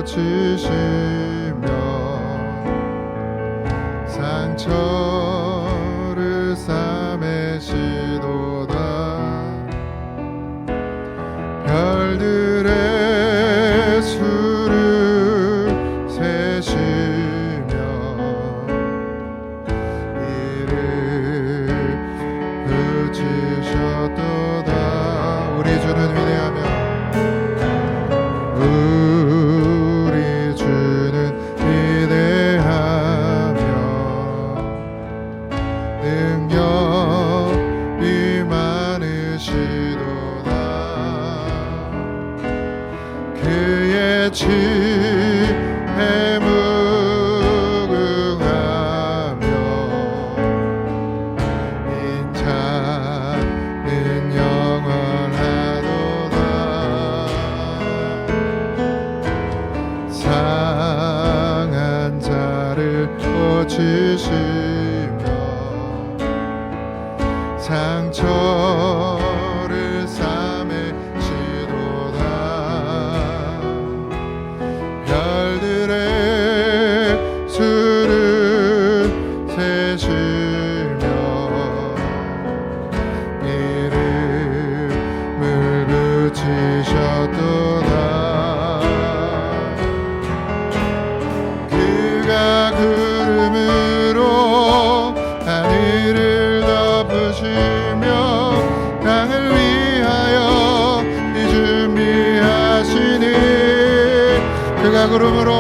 고치시며 상처를 싸매시도다. 별들의 수를 세시며 이를 붙이셨도다. 우리 주는 위대하며 우리 주는 위대하며 능력이 많으시도다. 그의 지혜 무궁하며 인자는 영원하도다. 상한 자를 고치시며 상처를 싸매시도다. 별들의 수를 세시며 이름을 붙이셨도다. 그가 구름으로 하늘을 덮으시며 땅을 위하여 이 준비하시니 그가 구름으로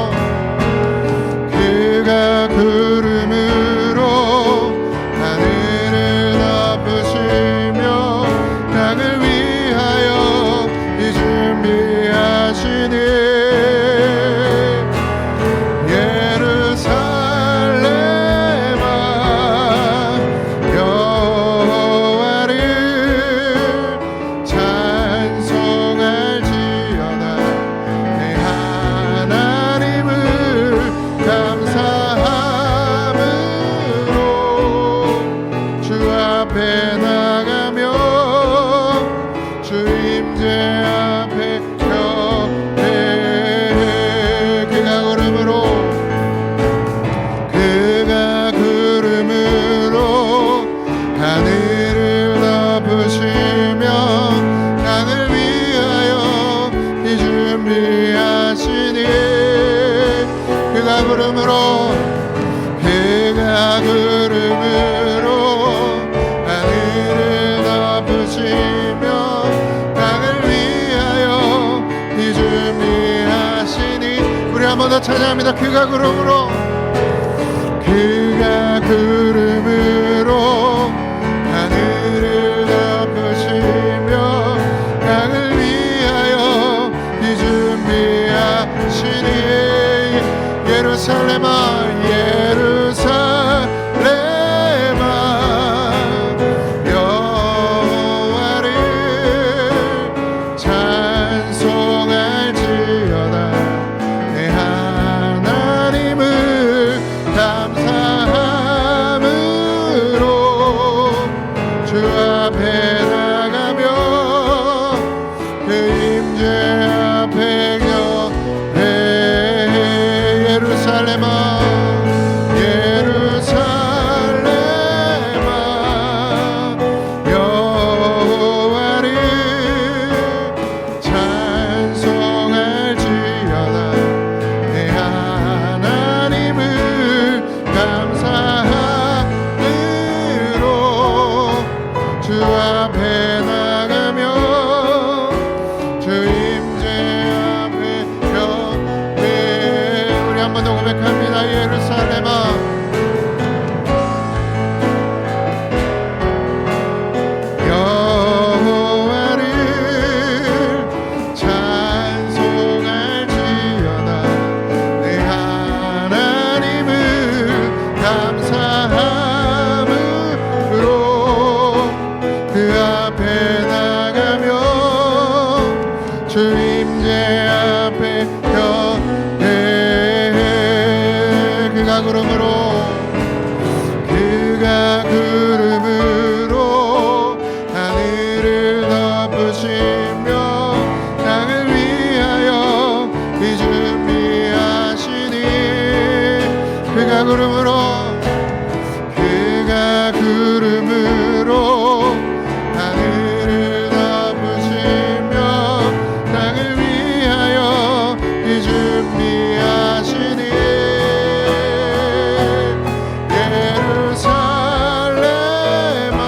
하늘을 덮으시며 땅을 위하여 이 준비하시니 예루살렘아 여호와를 찬송할지어다. 내 하나님을 감사함으로 주 앞에 나가며 주 임재 앞에 경배해. 그가 구름으로 하늘을 덮으시며 땅을 위하여 이 준비하시니 그가 구름으로 하늘을 덮으시며 땅을 위하여 이 준비하시니 우리 한 번 더 찬양합니다. 그가 구름으로 하늘을 덮으시며 땅을 위하여 이 준비하시니 예루살렘아 여호와를 찬송할지어다. 내 하나님을 감사함으로 주 앞에 나가며 그 임재 앞에 경배해. 예루살렘아 여호와를 찬송할지어다. 내 하나님을 감사함으로 주 앞에 나가며 주 임재 앞에 경배해. 우리 한 번 더 고백합니다. 예루살렘아 여호와를 찬송할지어다. 내 하나님을 감사함으로 그 앞에 나가며 주 임재 앞에 경배해. 그가 구름으로 하늘을 덮으시며 땅을 위하여 이 준비 그가 구름으로 하늘을 덮으시며 땅을 위하여 이 준비하시니 예루살렘아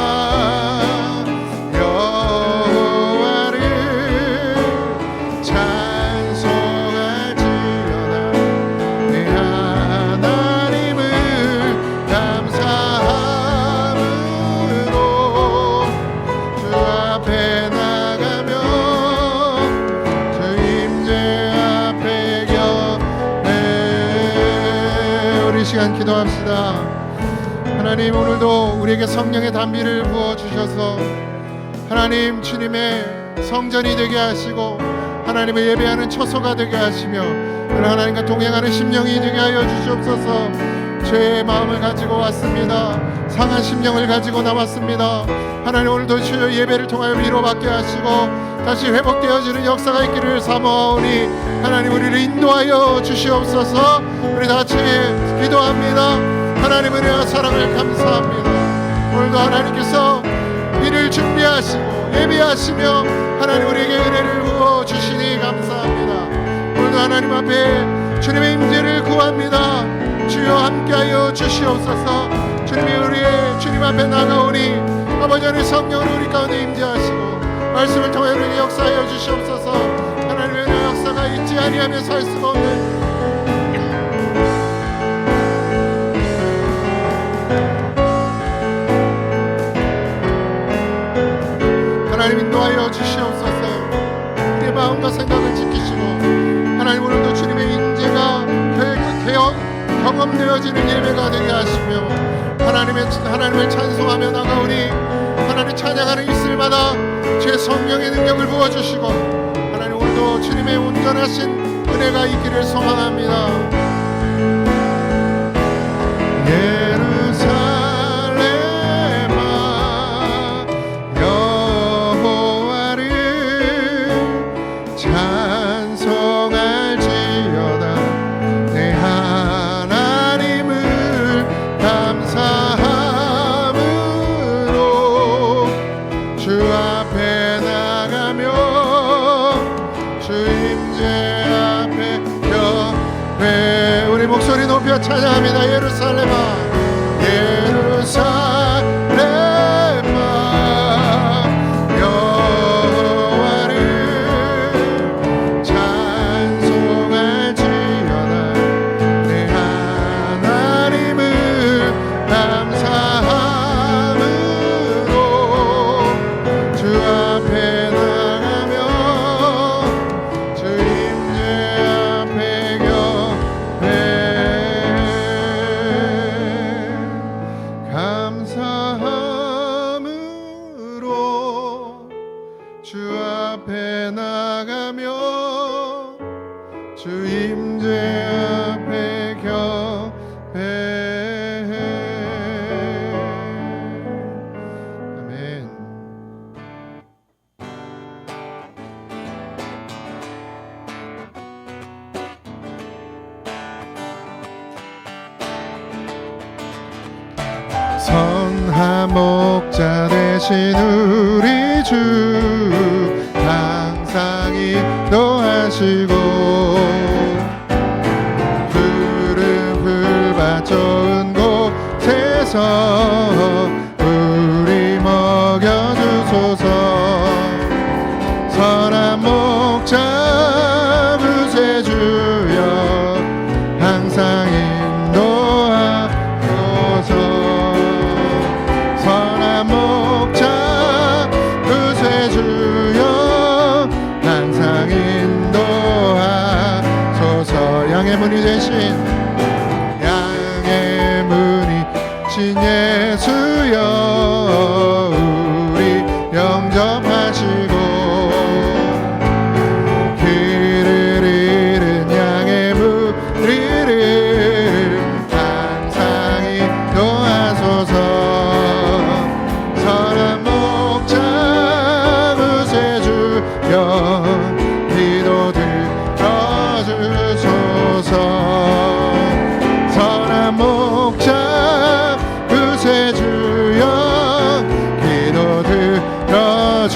여호와를 찬송할지어다 내 하나님을 감사함으로 주 앞에 나가며 주 임재 앞에 격해. 우리 시간 기도합시다. 하나님, 오늘도 우리에게 성령의 담비를 부어주셔서 하나님 주님의 성전이 되게 하시고 하나님을 예배하는 처소가 되게 하시며 하나님과 동행하는 심령이 되게 하여 주시옵소서. 죄의 마음을 가지고 왔습니다. 상한 심령을 가지고 나왔습니다. 하나님, 오늘도 주여 예배를 통하여 위로받게 하시고 다시 회복되어지는 역사가 있기를 사모하오니 하나님, 우리를 인도하여 주시옵소서. 우리 다 같이 기도합니다. 하나님 은혜와 사랑을 감사합니다. 오늘도 하나님께서 이를 준비하시고 예비하시며 하나님 우리에게 은혜를 부어주시니 감사합니다. 오늘도 하나님 앞에 주님의 임재를 구합니다. 주여 함께하여 주시옵소서. 주님이 우리의 주님 앞에 나가오니 아버지 하나님 성령으로 우리 가운데 임재하시고 말씀을 통해 우리에게 역사하여 주시옵소서. 하나님의 은혜 역사가 있지 아니하며 살 수가 없는 하나님 인도하여 주시옵소서. 우리의 마음과 생각을 지키시고 하나님, 오늘도 주님의 인재가 경험되어지는 예배가 되게 하시며 하나님을 찬송하며 나가오니 하나님 찬양하는 이슬마다 주의 성령의 능력을 부어주시고 하나님, 오늘도 주님의 온전하신 은혜가 있기를 소망합니다. 찬송할지어다 내 하나님을 감사함으로 주 앞에 나가며 주 임재 앞에 격해. 우리 목소리 높여 찬양합니다. 예루살렘아 주 임재 앞에 격해. 아멘. 선한 목자 되신 우리 주 항상 인도하시고 좋은 곳에서 우리 먹여주소서. 선한 목자 구세주여 항상 인도하소서. 선한 목자 구세주여 항상 인도하소서. 양의 문이 되신 예수여 우리 영접하시고 길을 잃은 양의 무리를 항상 인도하소서. 선한 목자 구세주여 기도 들어주소서.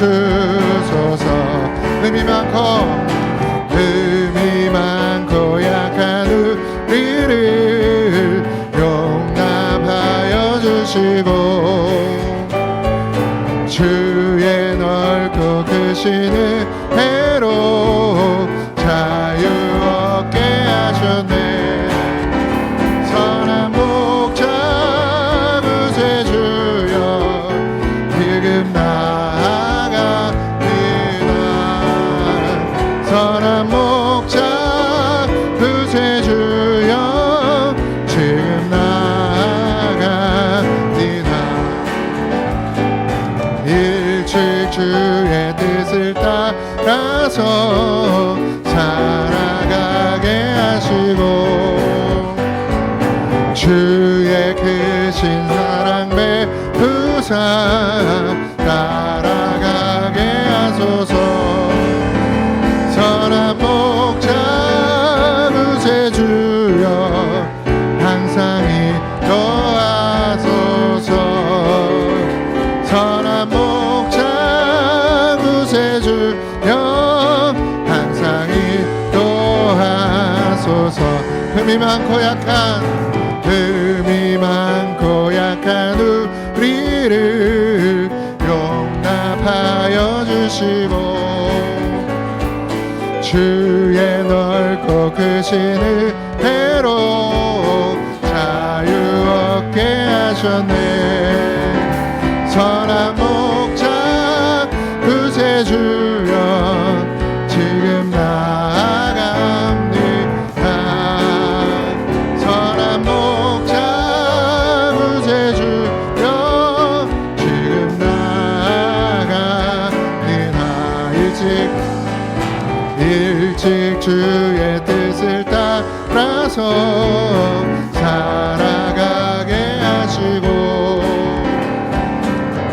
주소서. 의미 많고 약한 우리를 용납하여 주시고 주의 넓고 크신 은혜로 자유 얻게 하셨네. 선한 목자 구세주여 지금 나아갑니다. 선한 목자 구세주여 지금 나아갑니다. 일찍 주의 뜻을 따라서 살아가게 하시고 주의 크신 사랑 베푸사 따라가게 하소서. 선한 목자 구세주여 항상 인도하소서. 선한 목자 구세주여 항상 인도하소서. 흠이 많고 약한 우리를 용납하여 주시고 주의 넓고 크신 은혜로 자유 얻게 하셨네. 선한 목자 구세주여 지금 나아갑니다. 선한 목자 구세주여 지금 나아갑니다. 일찍 주의 뜻을 따라서 살아가게 하시고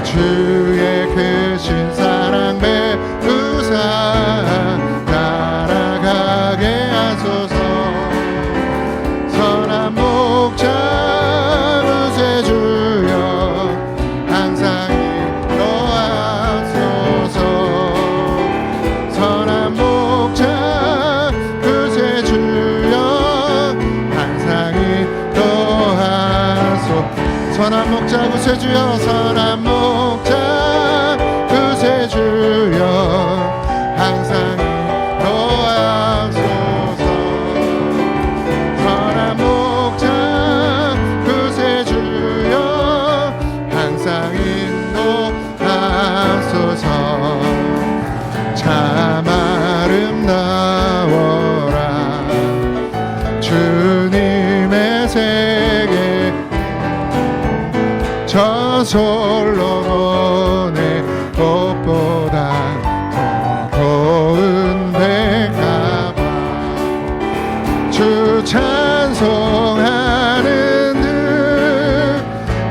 주의 크신 사랑 베푸사 따라가게 하소서. 선한 목자 구세주여 항상 인도하소서. 선한 목자 구세주여 항상 인도하소서. 선한 목자 구세주여 선한 목자 구세주여 항상 인도하소서. 선한 목자 구세주여 항상 인도하소서. 참 아름다워라 주님의 세계 저 솔로몬의 꽃보다 더 고운 백합화 주 찬송하는 듯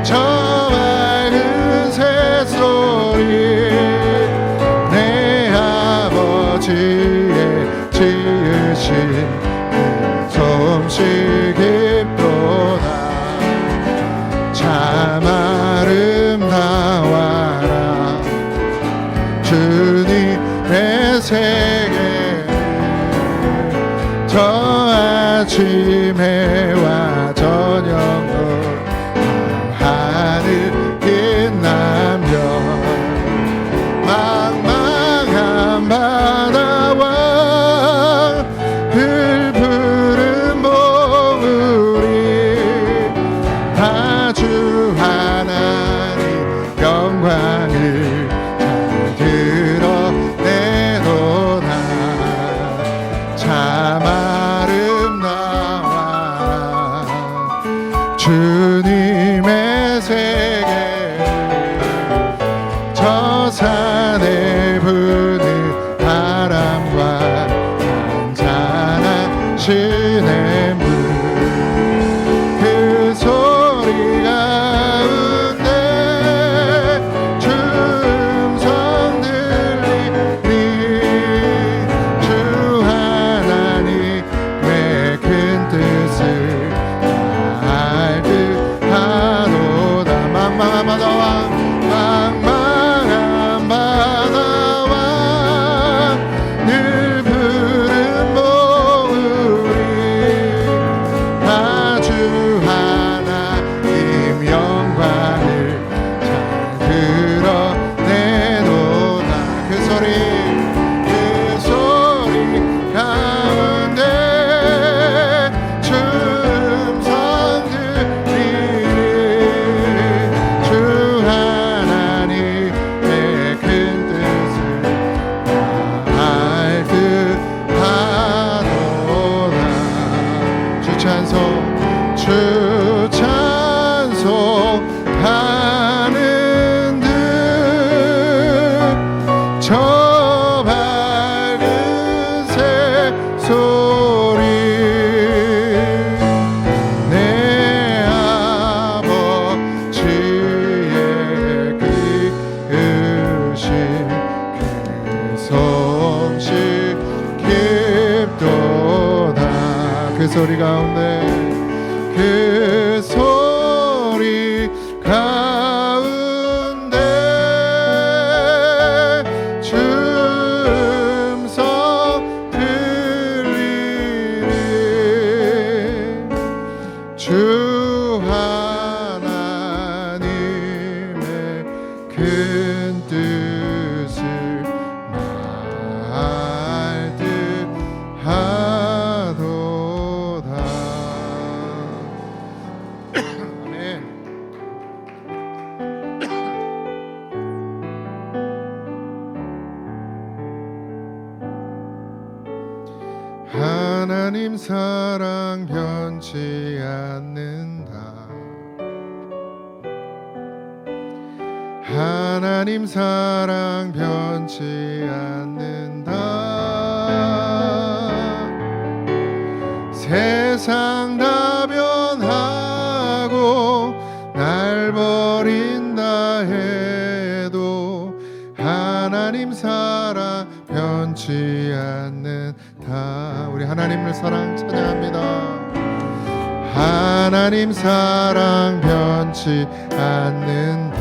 저 맑은 새소리 내 아버지의 지으신 솜씨 깊도다. 참 아름다워라 주님의 세계 저 아침 해와 저녁도 하늘 빛나며 망망한 바다와 푸른 봉우리 다 주 하나님 영광을 잘 드러내도다. 참 아름다워라 주님의 세계 저 산에 부는 바람과 잔잔한 시냇물 그 소리 가운데 주 음성 들리니 주 하나님의 큰 뜻을 알듯 하노다. 망망한 바다와 망망한 바다 소리 내 아버지의 기으신 그 성실 깊도다. 그 소리 가운데 그 소리 가운데 주 음성 들리리. 주 하나님의 큰 뜻을 말듯 하도다. 아멘. 하나님 사랑 변치 않는다. 하나님 사랑 변치 않는다. 세상 다 변하고 날 버린다 해도 하나님 사랑 변치 않는다. 우리 하나님을 사랑 찬양합니다. 하나님 사랑 변치 않는다.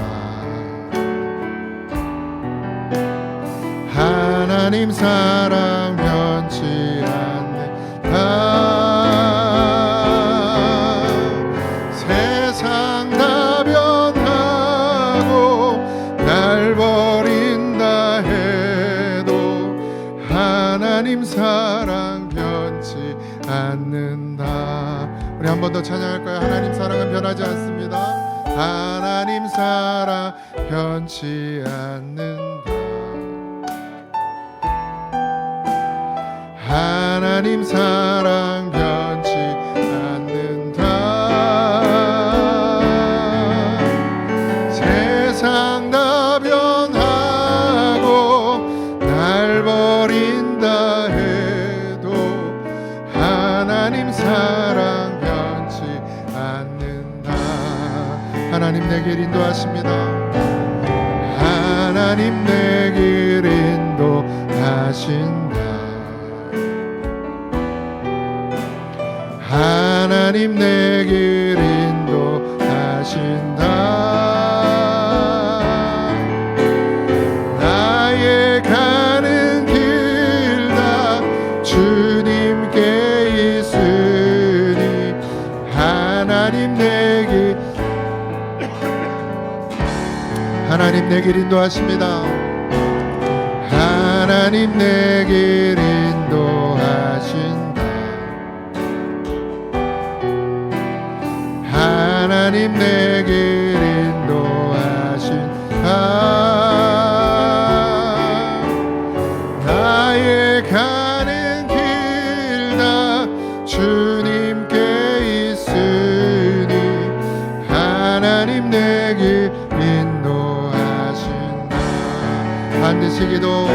하나님 사랑 변치 않는다. 세상 다 변하고 날 버린다 해도 하나님 사랑 변치 않는다. 우리 한 번 더 찬양할까요? 하나님 사랑은 변하지 않습니다. 하나님 사랑 변치 않는다. 하나님 사랑 변치 않는다. 세상 다 변하고 날 버린다 해도 하나님 사랑 변치 않는다. 하나님 내 길 인도하십니다. 하나님 내 길 인도하신다. 하나님 내 길 인도하신다. 나의 가는 길 다 주님께 있으니 하나님 내 길 하나님 내 길 인도하십니다. 하나님 내 길 인도하신다. 하나님 내 길 인도하신다. 나의 가는 길 다 주님께 있으니 하나님 내 길 인도하신다. 반드시 기도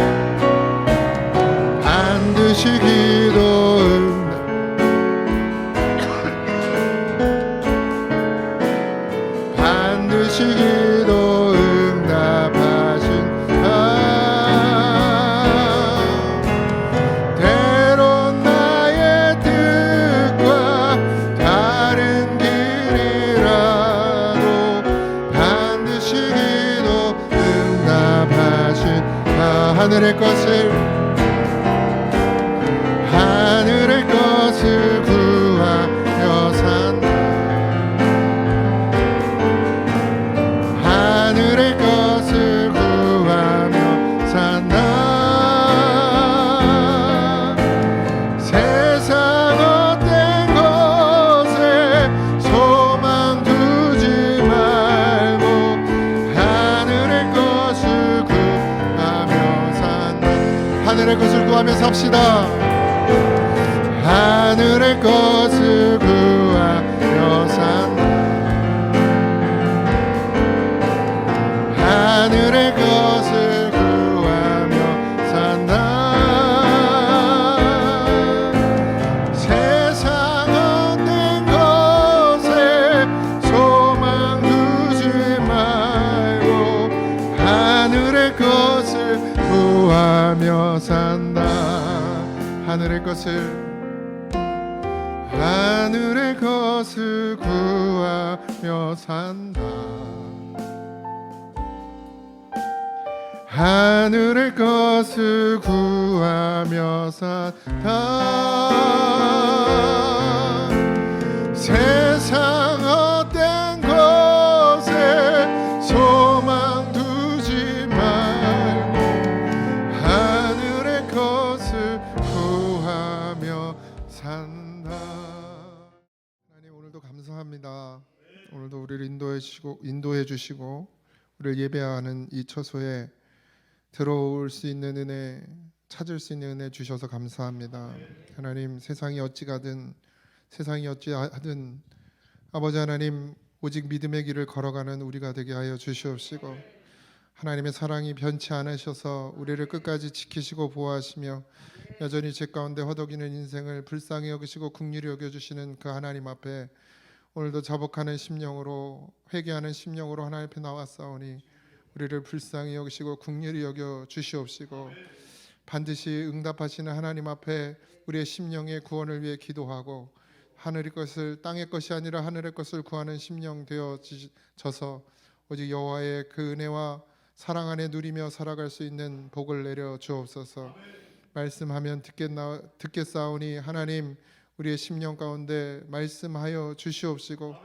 반드시 기도 응답하신다. 때론 나의 뜻과 다른 길이라도 반드시 기도 응답하신다. 하늘의 것을 구하며 산다. 하늘의 것을 구하며 산다. 세상 어떤 것에 소망 두지 말고 하늘의 것을 구하며 산다. 하늘의 것을 구하며 삽시다. 하늘의 것을 구하며 산다. 하늘의 것을 구하며 산다. 것을 구하며 산다. 하늘의 것을 구하며 산다. 세상 헛된 것에 소망 두지 말고 하늘의 것을 구하며 산다. 하나님, 오늘도 감사합니다. 오늘도 우리를 인도해 주시고 우리를 예배하는 이 처소에 들어올 수 있는 은혜, 찾을 수 있는 은혜 주셔서 감사합니다. 하나님, 세상이 어찌 가든 세상이 어찌하든 아버지 하나님, 오직 믿음의 길을 걸어가는 우리가 되게 하여 주시옵시고, 하나님의 사랑이 변치 않으셔서 우리를 끝까지 지키시고 보호하시며 여전히 죄 가운데 허덕이는 인생을 불쌍히 여기시고 긍휼히 여겨주시는 그 하나님 앞에 오늘도 자복하는 심령으로, 회개하는 심령으로 하나님 앞에 나왔사오니 우리를 불쌍히 여기시고 긍휼히 여겨 주시옵시고, 반드시 응답하시는 하나님 앞에 우리의 심령의 구원을 위해 기도하고 하늘의 것을, 땅의 것이 아니라 하늘의 것을 구하는 심령 되어져서 오직 여호와의 그 은혜와 사랑 안에 누리며 살아갈 수 있는 복을 내려 주옵소서. 말씀하면 듣겠사오니 하나님, 우리의 심령 가운데 말씀하여 주시옵시고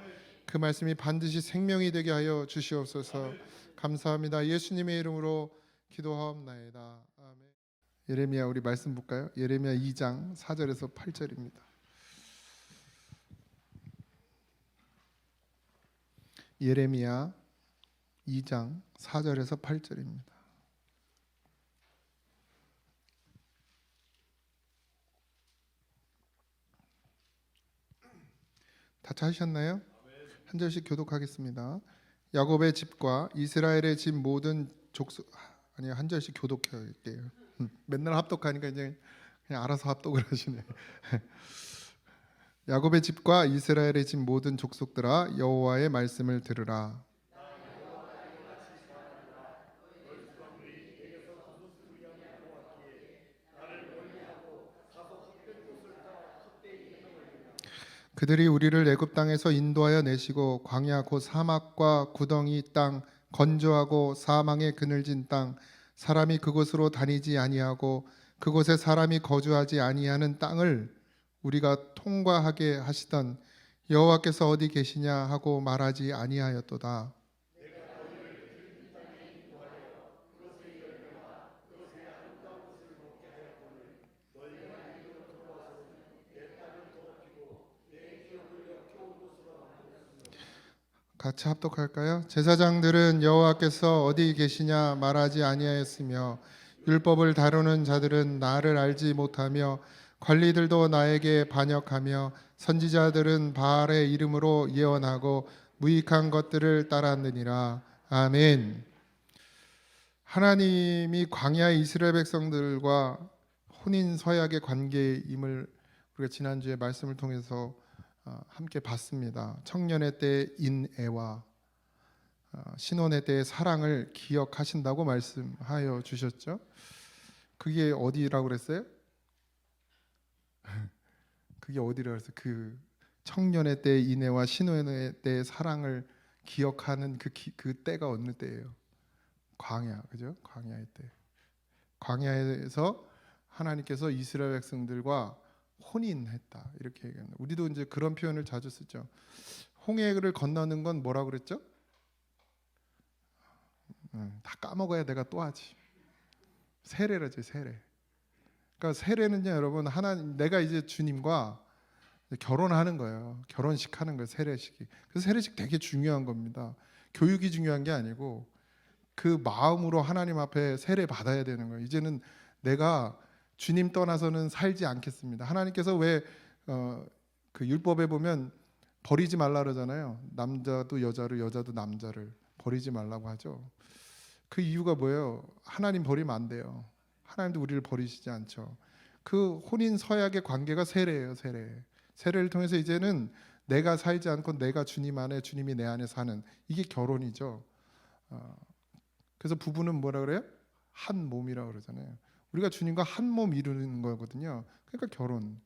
그 말씀이 반드시 생명이 되게 하여 주시옵소서. 감사합니다. 예수님의 이름으로 기도하옵나이다. 아멘. 예레미야, 우리 말씀 볼까요? 예레미야 2장 4절에서 8절입니다. 예레미야 2장 4절에서 8절입니다. 다 찾으셨나요? 한 절씩 교독하겠습니다. 야곱의 집과 이스라엘의 집 모든 족속, 아니 한 절씩 교독할게요. 맨날 합독하니까 이제 그냥 알아서 합독을 하시네. 야곱의 집과 이스라엘의 집 모든 족속들아, 여호와의 말씀을 들으라. 그들이 우리를 애굽 땅에서 인도하여 내시고 광야 곧 사막과 구덩이 땅, 건조하고 사망의 그늘진 땅, 사람이 그곳으로 다니지 아니하고 그곳에 사람이 거주하지 아니하는 땅을 우리가 통과하게 하시던 여호와께서 어디 계시냐 하고 말하지 아니하였도다. 같이 합독할까요? 제사장들은 여호와께서 어디 계시냐 말하지 아니하였으며 율법을 다루는 자들은 나를 알지 못하며 관리들도 나에게 반역하며 선지자들은 바알의 이름으로 예언하고 무익한 것들을 따랐느니라. 아멘. 하나님이 광야의 이스라엘 백성들과 혼인 서약의 관계임을 우리가 지난주에 말씀을 통해서 함께 봤습니다. 청년의 때 인애와 신혼의 때의 사랑을 기억하신다고 말씀하여 주셨죠. 그게 어디라고 그랬어요? 그게 어디라고 그랬어요? 그 청년의 때의 인애와 신혼의 때의 사랑을 기억하는 그 때가 어느 때예요? 광야, 그죠? 광야의 때. 광야에서 하나님께서 이스라엘 백성들과 혼인했다, 이렇게 얘기합니다. 우리도 이제 그런 표현을 자주 쓰죠. 홍해를 건너는 건 뭐라고 그랬죠? 다 까먹어야 내가 또 하지. 세례라지, 세례. 그러니까 세례는요, 여러분, 내가 이제 주님과 결혼하는 거예요. 결혼식 하는 거예요, 세례식이. 그래서 세례식 되게 중요한 겁니다. 교육이 중요한 게 아니고 그 마음으로 하나님 앞에 세례 받아야 되는 거예요. 이제는 내가 주님 떠나서는 살지 않겠습니다. 하나님께서 왜 그 율법에 보면 버리지 말라 그러잖아요. 남자도 여자를, 여자도 남자를 버리지 말라고 하죠. 그 이유가 뭐예요? 하나님 버리면 안 돼요. 하나님도 우리를 버리시지 않죠. 그 혼인 서약의 관계가 세례예요. 세례를 통해서 이제는 내가 살지 않고 내가 주님 안에, 주님이 내 안에 사는, 이게 결혼이죠. 그래서 부부는 뭐라 그래요? 한 몸이라고 그러잖아요. 우리가 주님과 한 몸 이루는 거거든요. 그러니까 결혼.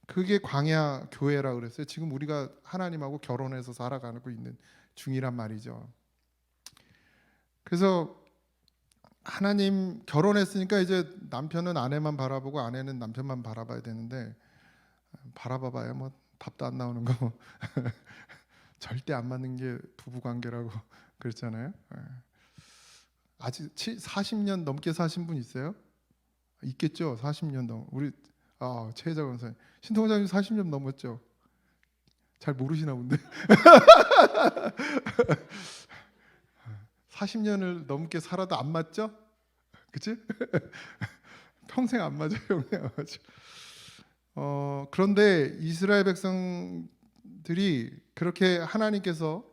그게 광야 교회라 그랬어요. 지금 우리가 하나님하고 결혼해서 살아가고 있는 중이란 말이죠. 그래서 하나님 결혼했으니까 이제 남편은 아내만 바라보고 아내는 남편만 바라봐야 되는데, 바라봐봐야 뭐 답도 안 나오는 거 절대 안 맞는 게 부부 관계라고 그랬잖아요. 아직 40년 넘게 사신 분 있어요? 있겠죠. 40년 넘. 우리 최혜자 권사님, 신통자님 40년 넘었죠. 잘 모르시나 본데. 40년을 넘게 살아도 안 맞죠? 그치? 평생 안 맞아요. 평생 안 맞아. 그런데 이스라엘 백성들이 그렇게 하나님께서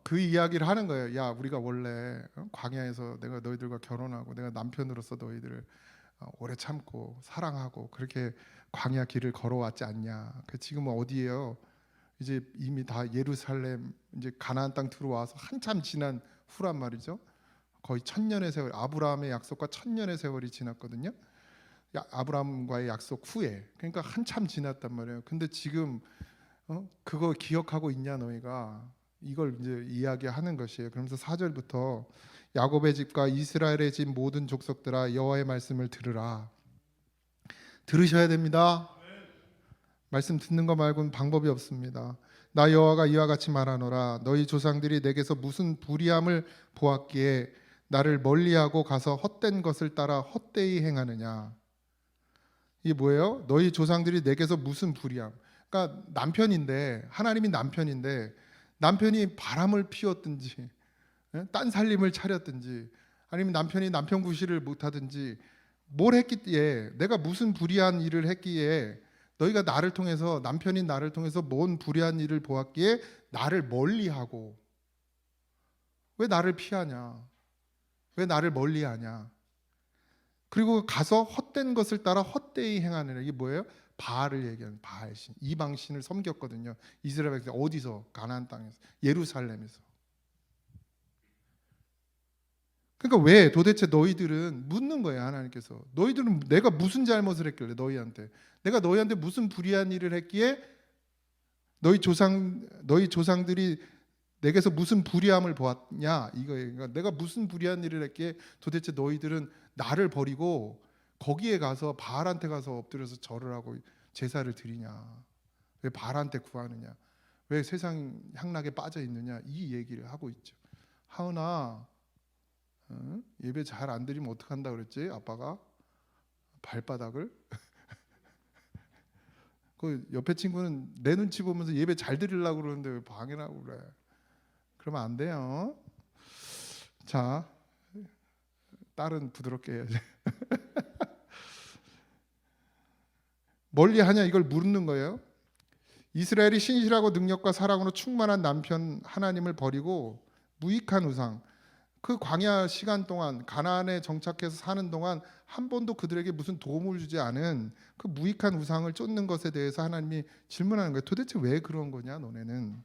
그 이야기를 하는 거예요. 야, 우리가 원래 광야에서 내가 너희들과 결혼하고 내가 남편으로서 너희들을 오래 참고 사랑하고 그렇게 광야 길을 걸어왔지 않냐. 지금 어디예요? 이제 이미 다 예루살렘, 이제 가나안 땅 들어와서 한참 지난 후란 말이죠. 거의 1000년의 세월, 아브라함의 약속과 1000년의 세월이 지났거든요. 아브라함과의 약속 후에, 그러니까 한참 지났단 말이에요. 근데 지금 그거 기억하고 있냐 너희가? 이걸 이제 이야기하는 것이에요. 그러면서 4절부터 야곱의 집과 이스라엘의 집 모든 족속들아 여호와의 말씀을 들으라. 들으셔야 됩니다. 말씀 듣는 거 말고는 방법이 없습니다. 나 여호와가 이와 같이 말하노라. 너희 조상들이 내게서 무슨 불의함을 보았기에 나를 멀리하고 가서 헛된 것을 따라 헛되이 행하느냐. 이게 뭐예요? 너희 조상들이 내게서 무슨 불의함. 그러니까 남편인데, 하나님이 남편인데 남편이 바람을 피웠든지 딴 살림을 차렸든지 아니면 남편이 남편 구실을 못하든지 뭘 했기에, 내가 무슨 불의한 일을 했기에 너희가 나를 통해서, 남편인 나를 통해서 뭔 불의한 일을 보았기에 나를 멀리하고. 왜 나를 피하냐? 왜 나를 멀리하냐? 그리고 가서 헛된 것을 따라 헛되이 행하느라. 이게 뭐예요? 바알을 얘기하는, 바알신, 이방신을 섬겼거든요. 이스라엘 백성. 어디서? 가나안 땅에서, 예루살렘에서. 그러니까 왜 도대체 너희들은, 묻는 거예요 하나님께서. 너희들은 내가 무슨 잘못을 했길래, 너희한테 내가 너희한테 무슨 불의한 일을 했기에 너희 조상들이 내게서 무슨 불의함을 보았냐 이거예요. 그러니까 내가 무슨 불의한 일을 했기에 도대체 너희들은 나를 버리고 거기에 가서 바알한테 가서 엎드려서 절을 하고 제사를 드리냐? 왜 바알한테 구하느냐? 왜 세상 향락에 빠져 있느냐? 이 얘기를 하고 있죠. 하은아, 예배 잘 안 드리면 어떡한다 그랬지? 아빠가 발바닥을. 그 옆에 친구는 내 눈치 보면서 예배 잘 드리려고 그러는데 왜 방해를 하고 그래? 그러면 안 돼요. 자, 딸은 부드럽게 해야지. 멀리 하냐 이걸 묻는 거예요. 이스라엘이 신실하고 능력과 사랑으로 충만한 남편 하나님을 버리고 무익한 우상, 그 광야 시간 동안 가나안에 정착해서 사는 동안 한 번도 그들에게 무슨 도움을 주지 않은 그 무익한 우상을 쫓는 것에 대해서 하나님이 질문하는 거예요. 도대체 왜 그런 거냐 너네는?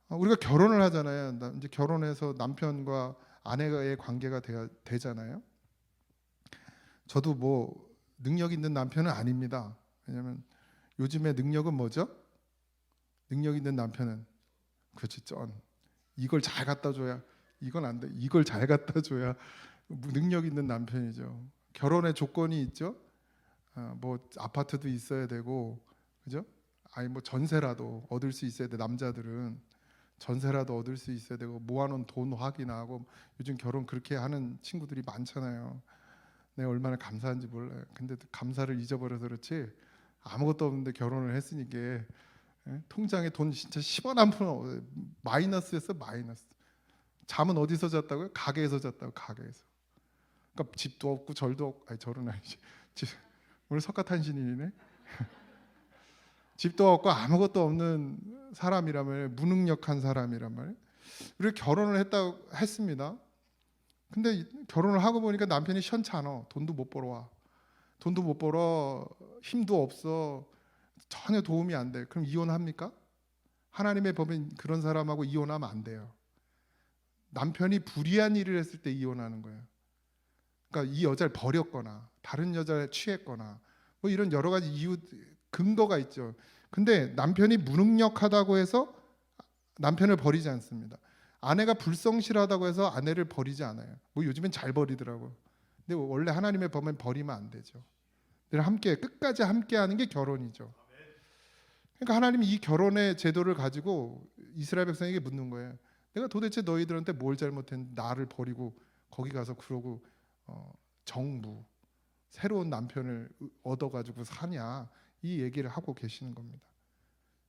우리가 결혼을 하잖아요. 이제 결혼해서 남편과 아내의 관계가 되잖아요. 저도 뭐 능력 있는 남편은 아닙니다. 왜냐하면 요즘에 능력은 뭐죠? 능력 있는 남편은, 그렇지, 이걸 잘 갖다 줘야, 이건 안 돼. 이걸 잘 갖다 줘야 능력 있는 남편이죠. 결혼의 조건이 있죠. 뭐 아파트도 있어야 되고, 그죠? 아니 뭐 전세라도 얻을 수 있어야 돼. 남자들은 전세라도 얻을 수 있어야 되고, 모아놓은 돈 확인하고. 요즘 결혼 그렇게 하는 친구들이 많잖아요. 내가 얼마나 감사한지 몰라요. 근데 감사를 잊어버려서 그렇지 아무것도 없는데 결혼을 했으니까 통장에 돈 진짜 10원 한 푼 마이너스였어. 마이너스. 잠은 어디서 잤다고요? 가게에서 잤다고. 가게에서. 그러니까 집도 없고 절도 없고, 아니 절은 아니지. 오늘 석가탄신일이네. 집도 없고 아무것도 없는 사람이라면, 무능력한 사람이란 말이에요. 우리가 결혼을 했습니다. 근데 결혼을 하고 보니까 남편이 시원찮아. 돈도 못 벌어. 힘도 없어. 전혀 도움이 안 돼. 그럼 이혼합니까? 하나님의 법엔 그런 사람하고 이혼하면 안 돼요. 남편이 불의한 일을 했을 때 이혼하는 거예요. 그러니까 이 여자를 버렸거나 다른 여자에 취했거나 뭐 이런 여러 가지 이유 근거가 있죠. 근데 남편이 무능력하다고 해서 남편을 버리지 않습니다. 아내가 불성실하다고 해서 아내를 버리지 않아요. 뭐 요즘엔 잘 버리더라고요. 근데 원래 하나님의 법은 버리면 안 되죠. 늘 함께 끝까지 함께하는 게 결혼이죠. 그러니까 하나님이 이 결혼의 제도를 가지고 이스라엘 백성에게 묻는 거예요. 내가 도대체 너희들한테 뭘 잘못했는데 나를 버리고 거기 가서 그러고 정부 새로운 남편을 얻어가지고 사냐, 이 얘기를 하고 계시는 겁니다.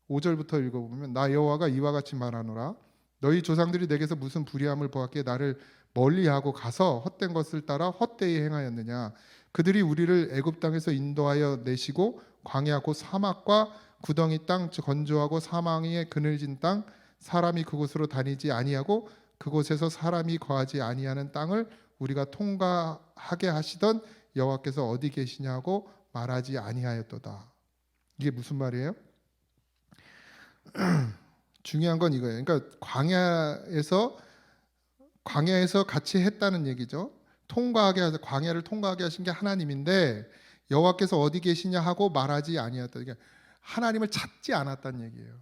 5절부터 읽어보면 나 여호와가 이와 같이 말하노라. 너희 조상들이 내게서 무슨 불의함을 보았기에 나를 멀리하고 가서 헛된 것을 따라 헛되이 행하였느냐. 그들이 우리를 애굽 땅에서 인도하여 내시고 광야 곧 사막과 구덩이 땅, 건조하고 사망의 그늘진 땅, 사람이 그곳으로 다니지 아니하고 그곳에서 사람이 거하지 아니하는 땅을 우리가 통과하게 하시던 여호와께서 어디 계시냐고 말하지 아니하였도다. 이게 무슨 말이에요? 중요한 건 이거예요. 그러니까 광야에서 같이 했다는 얘기죠. 광야를 통과하게 하신 게 하나님인데 여호와께서 어디 계시냐 하고 말하지 아니하였다. 그러니까 하나님을 찾지 않았다는 얘기예요.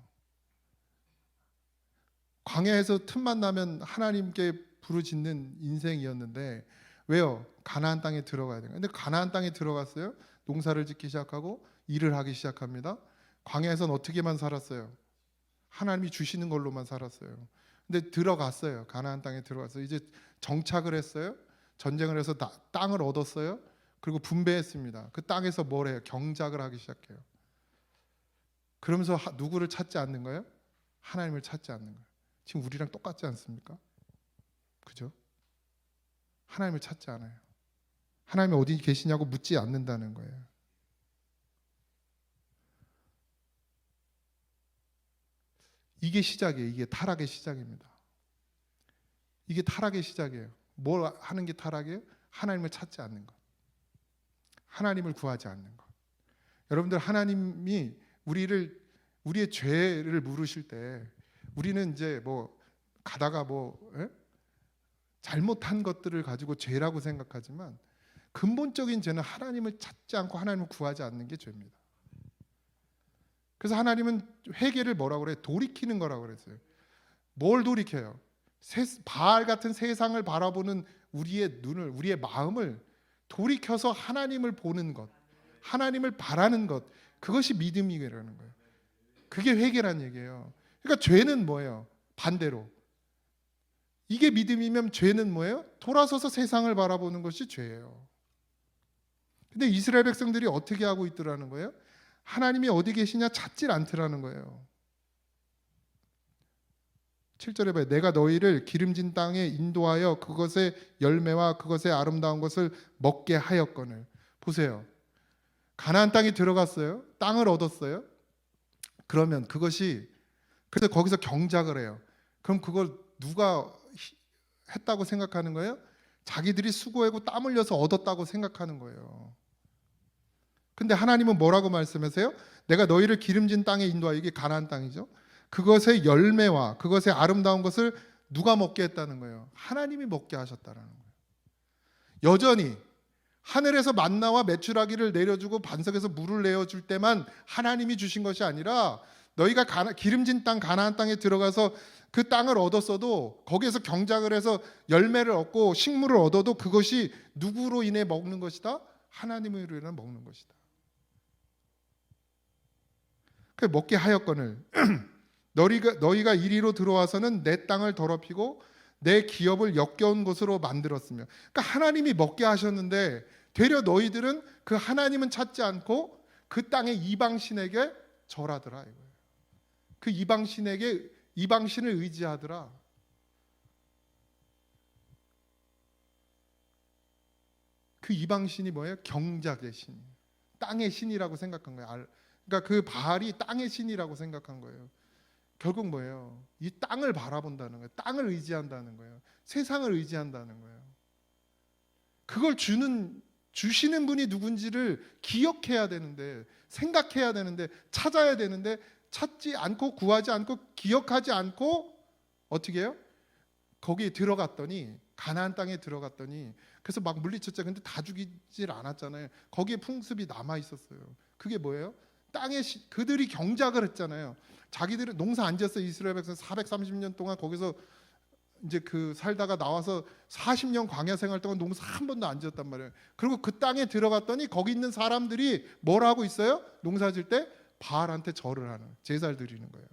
광야에서 틈만 나면 하나님께 부르짖는 인생이었는데 왜요? 가나안 땅에 들어가야 돼요. 근데 가나안 땅에 들어갔어요. 농사를 짓기 시작하고 일을 하기 시작합니다. 광야에서는 어떻게만 살았어요? 하나님이 주시는 걸로만 살았어요. 근데 들어갔어요. 가나안 땅에 들어갔어요. 이제 정착을 했어요. 전쟁을 해서 땅을 얻었어요. 그리고 분배했습니다. 그 땅에서 뭘 해요? 경작을 하기 시작해요. 그러면서 누구를 찾지 않는 거예요? 하나님을 찾지 않는 거예요. 지금 우리랑 똑같지 않습니까? 그죠? 하나님을 찾지 않아요. 하나님이 어디 계시냐고 묻지 않는다는 거예요. 이게 시작이에요. 이게 타락의 시작입니다. 이게 타락의 시작이에요. 뭘 하는 게 타락이에요? 하나님을 찾지 않는 것. 하나님을 구하지 않는 것. 여러분들, 하나님이 우리의 죄를 물으실 때 우리는 이제 뭐 가다가 잘못한 것들을 가지고 죄라고 생각하지만 근본적인 죄는 하나님을 찾지 않고 하나님을 구하지 않는 게 죄입니다. 그래서 하나님은 회개를 뭐라고 그래요? 돌이키는 거라고 그랬어요. 뭘 돌이켜요? 바알 같은 세상을 바라보는 우리의 눈을, 우리의 마음을 돌이켜서 하나님을 보는 것, 하나님을 바라는 것, 그것이 믿음이라는 거예요. 그게 회개란 얘기예요. 그러니까 죄는 뭐예요? 반대로. 이게 믿음이면 죄는 뭐예요? 돌아서서 세상을 바라보는 것이 죄예요. 근데 이스라엘 백성들이 어떻게 하고 있더라는 거예요? 하나님이 어디 계시냐 찾질 않더라는 거예요. 7절에 봐요. 내가 너희를 기름진 땅에 인도하여 그것의 열매와 그것의 아름다운 것을 먹게 하였거늘. 보세요. 가나안 땅에 들어갔어요. 땅을 얻었어요. 그러면 그래서 거기서 경작을 해요. 그럼 그걸 누가 했다고 생각하는 거예요? 자기들이 수고하고 땀 흘려서 얻었다고 생각하는 거예요. 근데 하나님은 뭐라고 말씀하세요? 내가 너희를 기름진 땅에 인도하여, 이게 가나안 땅이죠. 그것의 열매와 그것의 아름다운 것을 누가 먹게 했다는 거예요? 하나님이 먹게 하셨다는 거예요. 여전히 하늘에서 만나와 메추라기를 내려주고 반석에서 물을 내어줄 때만 하나님이 주신 것이 아니라 너희가 기름진 땅 가나안 땅에 들어가서 그 땅을 얻었어도 거기에서 경작을 해서 열매를 얻고 식물을 얻어도 그것이 누구로 인해 먹는 것이다? 하나님으로 인해 먹는 것이다. 그 먹게 하였거늘 너희가 이리로 들어와서는 내 땅을 더럽히고 내 기업을 역겨운 곳으로 만들었으며, 그러니까 하나님이 먹게 하셨는데 되려 너희들은 그 하나님은 찾지 않고 그 땅의 이방신에게 절하더라 이거예요. 그 이방신을 의지하더라. 그 이방신이 뭐예요? 경작의 신, 땅의 신이라고 생각한 거예요. 그러니까 그 바알이 땅의 신이라고 생각한 거예요. 결국 뭐예요? 이 땅을 바라본다는 거예요. 땅을 의지한다는 거예요. 세상을 의지한다는 거예요. 그걸 주시는 분이 누군지를 기억해야 되는데, 생각해야 되는데, 찾아야 되는데 찾지 않고 구하지 않고 기억하지 않고 어떻게 해요? 거기에 들어갔더니 가나안 땅에 들어갔더니 그래서 막 물리쳤죠. 근데 다 죽이질 않았잖아요. 거기에 풍습이 남아 있었어요. 그게 뭐예요? 땅에 그들이 경작을 했잖아요. 자기들은 농사 안 지었어요. 이스라엘 백성 430년 동안 거기서 이제 그 살다가 나와서 40년 광야 생활 동안 농사 한 번도 안 지었단 말이에요. 그리고 그 땅에 들어갔더니 거기 있는 사람들이 뭘 하고 있어요? 농사 질 때 바알한테 절을 하는, 제사를 드리는 거예요.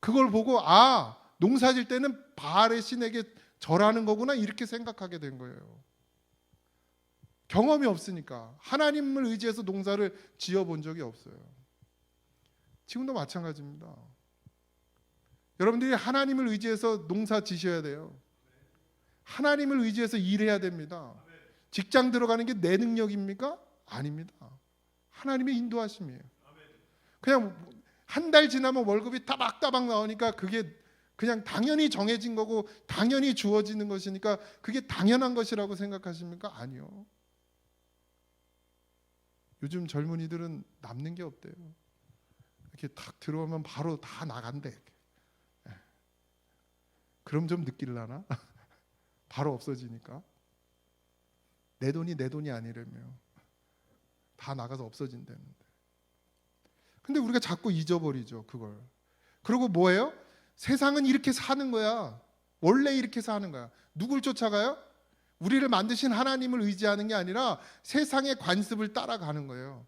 그걸 보고 농사 질 때는 바알의 신에게 절하는 거구나 이렇게 생각하게 된 거예요. 경험이 없으니까 하나님을 의지해서 농사를 지어본 적이 없어요. 지금도 마찬가지입니다. 여러분들이 하나님을 의지해서 농사 지셔야 돼요. 하나님을 의지해서 일해야 됩니다. 직장 들어가는 게 내 능력입니까? 아닙니다. 하나님의 인도하심이에요. 그냥 한 달 지나면 월급이 따박따박 나오니까 그게 그냥 당연히 정해진 거고 당연히 주어지는 것이니까 그게 당연한 것이라고 생각하십니까? 아니요. 요즘 젊은이들은 남는 게 없대요. 이렇게 탁 들어오면 바로 다 나간대. 그럼 좀 느낄라나? 바로 없어지니까. 내 돈이 아니라며. 다 나가서 없어진다는데. 근데 우리가 자꾸 잊어버리죠, 그걸. 그리고 뭐예요? 세상은 이렇게 사는 거야. 원래 이렇게 사는 거야. 누굴 쫓아가요? 우리를 만드신 하나님을 의지하는 게 아니라 세상의 관습을 따라가는 거예요.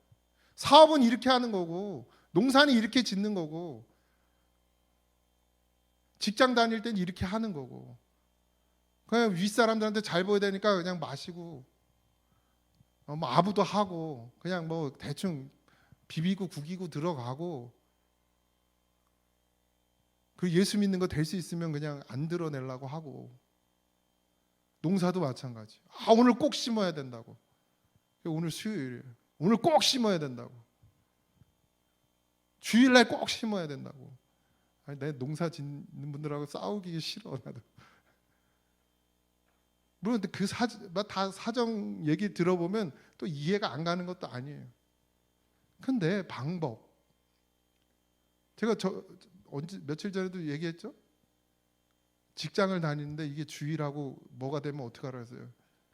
사업은 이렇게 하는 거고, 농사는 이렇게 짓는 거고, 직장 다닐 땐 이렇게 하는 거고, 그냥 윗사람들한테 잘 보여야 되니까 그냥 마시고, 뭐 아부도 하고, 그냥 뭐 대충 비비고 구기고 들어가고, 그 예수 믿는 거 될 수 있으면 그냥 안 드러내려고 하고, 농사도 마찬가지. 오늘 꼭 심어야 된다고. 오늘 수요일이에요. 오늘 꼭 심어야 된다고. 주일날 꼭 심어야 된다고. 내 농사 짓는 분들하고 싸우기 싫어 나도. 물론 그 다 사정 얘기 들어보면 또 이해가 안 가는 것도 아니에요. 근데 방법. 제가 며칠 전에도 얘기했죠. 직장을 다니는데 이게 주일하고 뭐가 되면 어떡하라 해서요.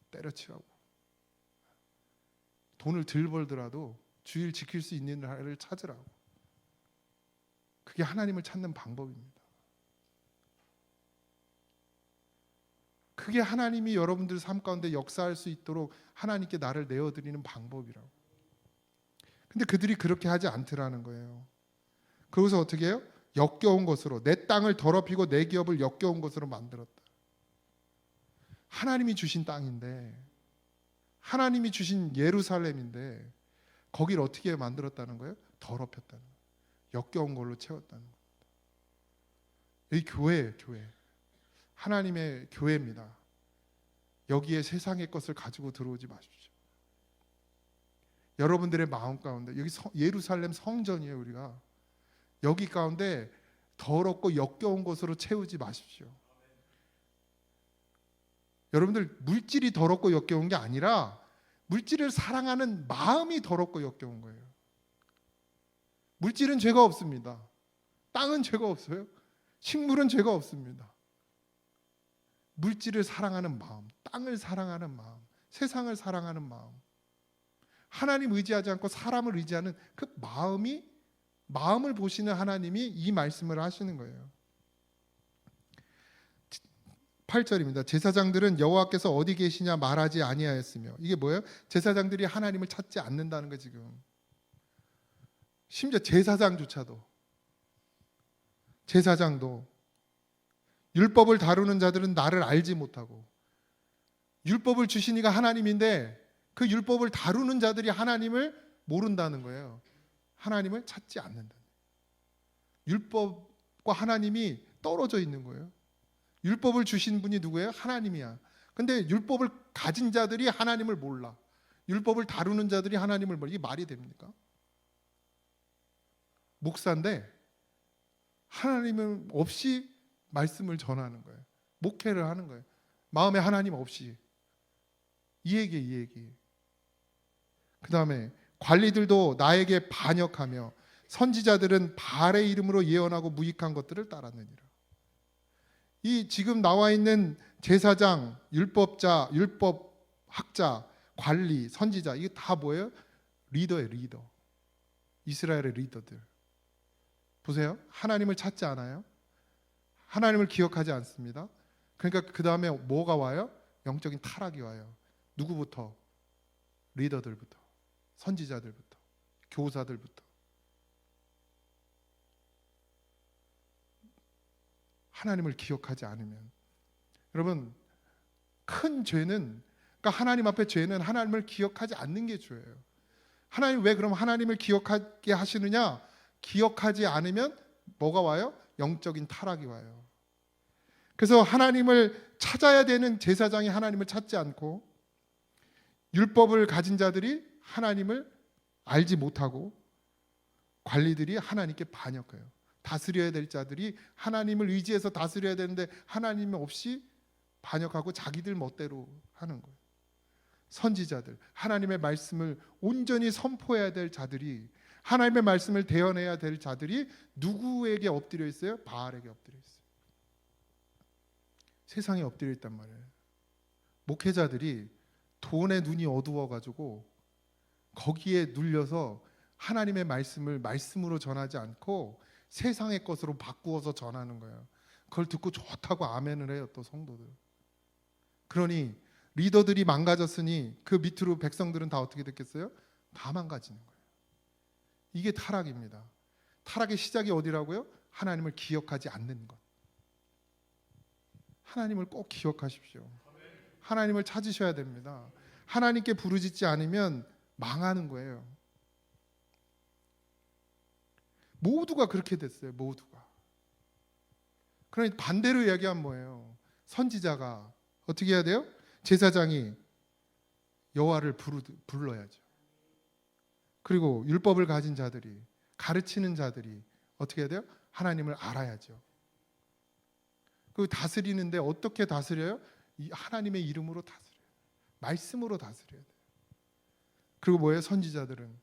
때려치라고. 돈을 덜 벌더라도 주일 지킬 수 있는 날을 찾으라고. 그게 하나님을 찾는 방법입니다. 그게 하나님이 여러분들 삶 가운데 역사할 수 있도록 하나님께 나를 내어드리는 방법이라고. 근데 그들이 그렇게 하지 않더라는 거예요. 그래서 어떻게 해요? 역겨운 것으로, 내 땅을 더럽히고 내 기업을 역겨운 것으로 만들었다. 하나님이 주신 땅인데, 하나님이 주신 예루살렘인데 거기를 어떻게 만들었다는 거예요? 더럽혔다는 거예요. 역겨운 걸로 채웠다는 겁니다. 이 교회예요, 교회. 하나님의 교회입니다. 여기에 세상의 것을 가지고 들어오지 마십시오. 여러분들의 마음 가운데, 여기 예루살렘 성전이에요. 우리가 여기 가운데 더럽고 역겨운 것으로 채우지 마십시오. 여러분들 물질이 더럽고 역겨운 게 아니라 물질을 사랑하는 마음이 더럽고 역겨운 거예요. 물질은 죄가 없습니다. 땅은 죄가 없어요. 식물은 죄가 없습니다. 물질을 사랑하는 마음, 땅을 사랑하는 마음, 세상을 사랑하는 마음, 하나님 의지하지 않고 사람을 의지하는 그 마음을 보시는 하나님이 이 말씀을 하시는 거예요. 8절입니다. 제사장들은 여호와께서 어디 계시냐 말하지 아니하였으며. 이게 뭐예요? 제사장들이 하나님을 찾지 않는다는 거. 지금 심지어 제사장도 율법을 다루는 자들은 나를 알지 못하고, 율법을 주신 이가 하나님인데 그 율법을 다루는 자들이 하나님을 모른다는 거예요. 하나님을 찾지 않는다. 율법과 하나님이 떨어져 있는 거예요. 율법을 주신 분이 누구예요? 하나님이야. 근데 율법을 가진 자들이 하나님을 몰라. 율법을 다루는 자들이 하나님을 몰라. 이게 말이 됩니까? 목사인데 하나님 없이 말씀을 전하는 거예요. 목회를 하는 거예요. 마음에 하나님 없이. 이 얘기. 그 다음에 관리들도 나에게 반역하며 선지자들은 바알의 이름으로 예언하고 무익한 것들을 따랐느니라. 이 지금 나와 있는 제사장, 율법자, 율법학자, 관리, 선지자, 이게 다 뭐예요? 리더예요, 리더. 이스라엘의 리더들. 보세요. 하나님을 찾지 않아요. 하나님을 기억하지 않습니다. 그러니까 그 다음에 뭐가 와요? 영적인 타락이 와요. 누구부터? 리더들부터, 선지자들부터, 교사들부터. 하나님을 기억하지 않으면, 여러분, 큰 죄는, 그러니까 하나님 앞에 죄는 하나님을 기억하지 않는 게 죄예요. 하나님 왜 그럼 하나님을 기억하게 하시느냐? 기억하지 않으면 뭐가 와요? 영적인 타락이 와요. 그래서 하나님을 찾아야 되는 제사장이 하나님을 찾지 않고, 율법을 가진 자들이 하나님을 알지 못하고, 관리들이 하나님께 반역해요. 다스려야 될 자들이 하나님을 의지해서 다스려야 되는데 하나님 없이 반역하고 자기들 멋대로 하는 거예요. 선지자들, 하나님의 말씀을 온전히 선포해야 될 자들이, 하나님의 말씀을 대언해야 될 자들이 누구에게 엎드려 있어요? 바알에게 엎드려 있어요. 세상에 엎드려 있단 말이에요. 목회자들이 돈에 눈이 어두워가지고 거기에 눌려서 하나님의 말씀을 말씀으로 전하지 않고 세상의 것으로 바꾸어서 전하는 거예요. 그걸 듣고 좋다고 아멘을 해요, 또 성도들. 그러니 리더들이 망가졌으니 그 밑으로 백성들은 다 어떻게 됐겠어요? 다 망가지는 거예요. 이게 타락입니다. 타락의 시작이 어디라고요? 하나님을 기억하지 않는 것. 하나님을 꼭 기억하십시오. 하나님을 찾으셔야 됩니다. 하나님께 부르짖지 않으면 망하는 거예요. 모두가 그렇게 됐어요. 모두가. 그러니 반대로 이야기하면 뭐예요? 선지자가 어떻게 해야 돼요? 제사장이 여호와를 불러야죠. 그리고 율법을 가진 자들이, 가르치는 자들이 어떻게 해야 돼요? 하나님을 알아야죠. 그 다스리는데 어떻게 다스려요? 이 하나님의 이름으로 다스려요. 말씀으로 다스려야 돼요. 그리고 뭐예요? 선지자들은